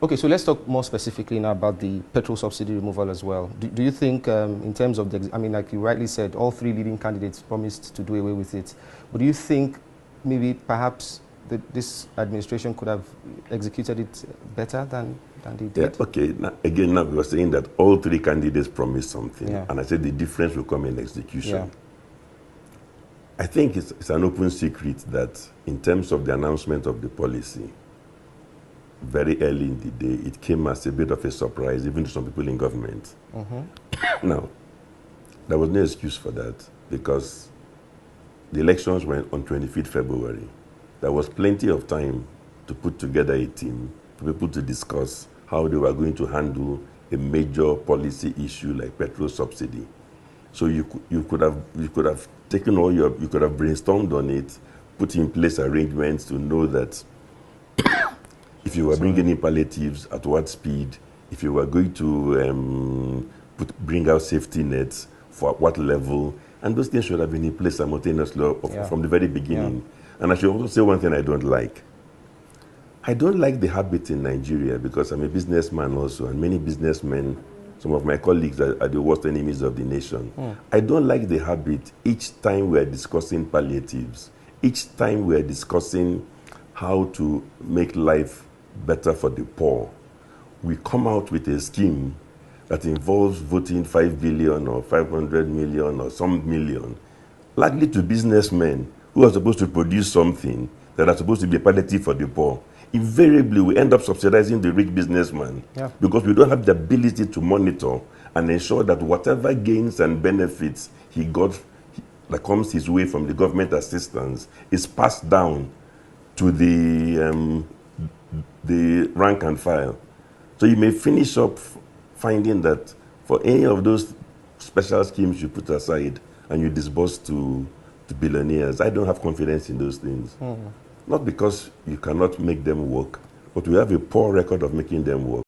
Okay, so let's talk more specifically now about the petrol subsidy removal as well. Do you think, in terms of the, I mean, like you rightly said, all three leading candidates promised to do away with it. But do you think maybe perhaps this administration could have executed it better than they did? Yeah, okay. Now, again, now we were saying that all three candidates promised something, Yeah. and I said the difference will come in execution. Yeah. I think it's an open secret that in terms of the announcement of the policy, very early in the day, it came as a bit of a surprise, even to some people in government. Mm-hmm. Now, there was no excuse for that because the elections were on 25th February. There was plenty of time to put together a team for people to discuss how they were going to handle a major policy issue like petrol subsidy. So you could have taken all you could have brainstormed on it, put in place arrangements to know that if you were bringing in palliatives, at what speed, if you were going to bring out safety nets, for what level, and those things should have been in place simultaneously from the very beginning. Yeah. And I should also say one thing I don't like. I don't like the habit in Nigeria, because I'm a businessman also, and many businessmen, some of my colleagues are the worst enemies of the nation. I don't like the habit each time we're discussing palliatives, each time we're discussing how to make life better for the poor, we come out with a scheme that involves voting 5 billion or 500 million or some million, largely to businessmen who are supposed to produce something that are supposed to be a palliative for the poor. Invariably, we end up subsidizing the rich businessman because we don't have the ability to monitor and ensure that whatever gains and benefits he got that comes his way from the government assistance is passed down to the rank and file. So you may finish up finding that for any of those special schemes you put aside and you disburse to billionaires, I don't have confidence in those things. Not because you cannot make them work, but we have a poor record of making them work.